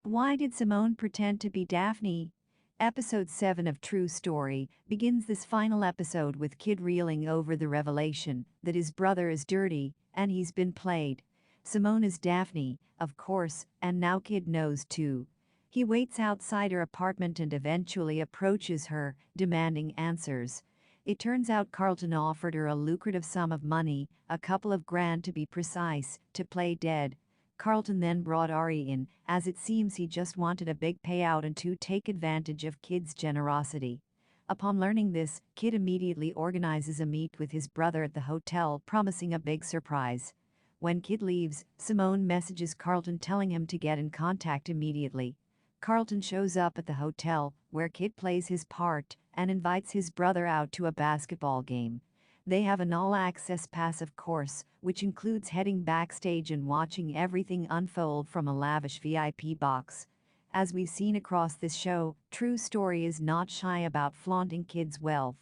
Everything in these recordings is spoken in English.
Why did Simone pretend to be Daphne? Episode 7 of True Story begins this final episode with Kid reeling over the revelation that his brother is dirty and he's been played. Simone is Daphne, of course, and now Kid knows too. He waits outside her apartment and eventually approaches her, demanding answers. It turns out Carlton offered her a lucrative sum of money, a couple of grand to be precise, to play dead. Carlton then brought Ari in, as it seems he just wanted a big payout and to take advantage of Kid's generosity. Upon learning this, Kid immediately organizes a meet with his brother at the hotel, promising a big surprise. When Kid leaves, Simone messages Carlton telling him to get in contact immediately. Carlton shows up at the hotel, where Kid plays his part, and invites his brother out to a basketball game. They have an all-access pass, of course, which includes heading backstage and watching everything unfold from a lavish VIP box. As we've seen across this show, True Story is not shy about flaunting Kid's wealth.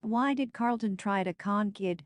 Why did Carlton try to con Kid?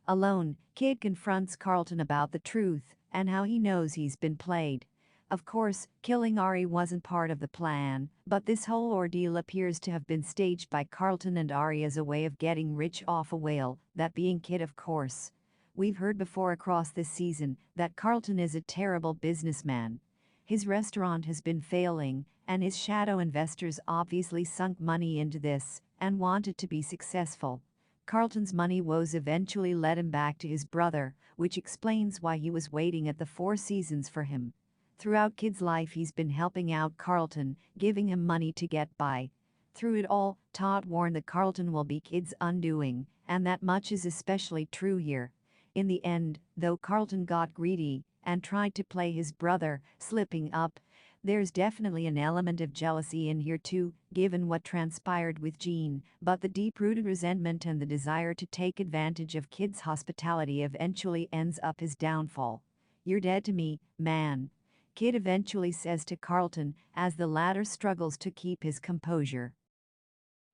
Alone, Kid confronts Carlton about the truth and how he knows he's been played. Of course, killing Ari wasn't part of the plan, but this whole ordeal appears to have been staged by Carlton and Ari as a way of getting rich off a whale, that being Kid, of course. We've heard before across this season that Carlton is a terrible businessman. His restaurant has been failing, and his shadow investors obviously sunk money into this and wanted to be successful. Carlton's money woes eventually led him back to his brother, which explains why he was waiting at the Four Seasons for him. Throughout Kid's life he's been helping out Carlton, giving him money to get by. Through it all, Todd warned that Carlton will be Kid's undoing, and that much is especially true here. In the end, though Carlton got greedy and tried to play his brother, slipping up, there's definitely an element of jealousy in here too, given what transpired with Jean, but the deep-rooted resentment and the desire to take advantage of Kid's hospitality eventually ends up his downfall. "You're dead to me, man," Kid eventually says to Carlton as the latter struggles to keep his composure.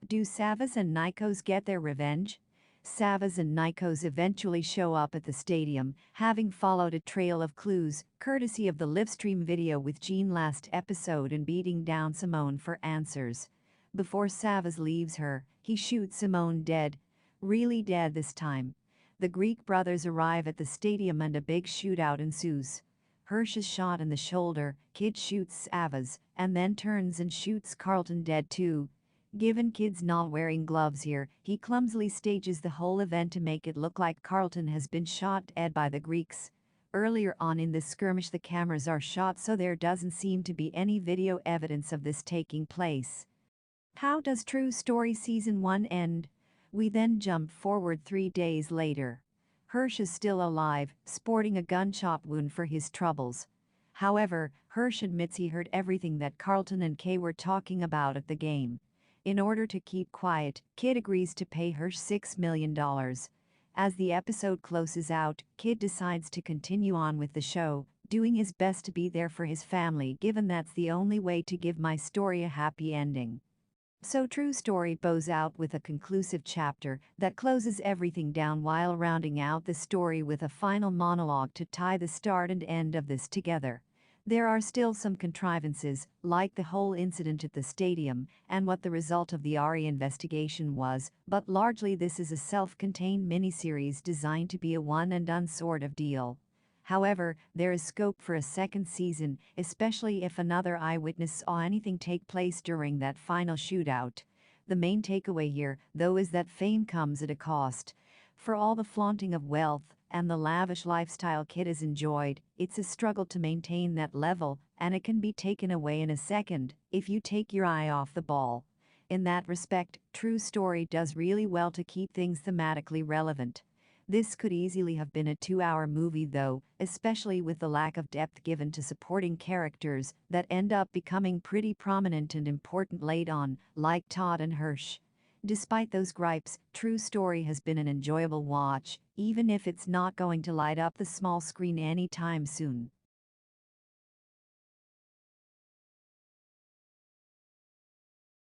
Do Savvas and Nikos get their revenge? Savvas and Nikos eventually show up at the stadium, having followed a trail of clues, courtesy of the livestream video with Jean last episode, and beating down Simone for answers. Before Savvas leaves her, he shoots Simone dead. Really dead this time. The Greek brothers arrive at the stadium and a big shootout ensues. Hirsch is shot in the shoulder, Kid shoots Savvas, and then turns and shoots Carlton dead too. Given Kid's not wearing gloves here, he clumsily stages the whole event to make it look like Carlton has been shot dead by the Greeks. Earlier on in this skirmish the cameras are shot so there doesn't seem to be any video evidence of this taking place. How does True Story Season 1 end? We then jump forward 3 days later. Hirsch is still alive, sporting a gunshot wound for his troubles. However, Hirsch admits he heard everything that Carlton and Kay were talking about at the game. In order to keep quiet, Kid agrees to pay Hirsch $6 million. As the episode closes out, Kid decides to continue on with the show, doing his best to be there for his family, given that's the only way to give my story a happy ending. So True Story bows out with a conclusive chapter that closes everything down while rounding out the story with a final monologue to tie the start and end of this together. There are still some contrivances, like the whole incident at the stadium and what the result of the Ari investigation was, but largely this is a self-contained miniseries designed to be a one-and-done sort of deal. However, there is scope for a second season, especially if another eyewitness saw anything take place during that final shootout. The main takeaway here, though, is that fame comes at a cost. For all the flaunting of wealth and the lavish lifestyle Kid has enjoyed, it's a struggle to maintain that level, and it can be taken away in a second if you take your eye off the ball. In that respect, True Story does really well to keep things thematically relevant. This could easily have been a 2-hour movie though, especially with the lack of depth given to supporting characters that end up becoming pretty prominent and important late on, like Todd and Hirsch. Despite those gripes, True Story has been an enjoyable watch, even if it's not going to light up the small screen anytime soon.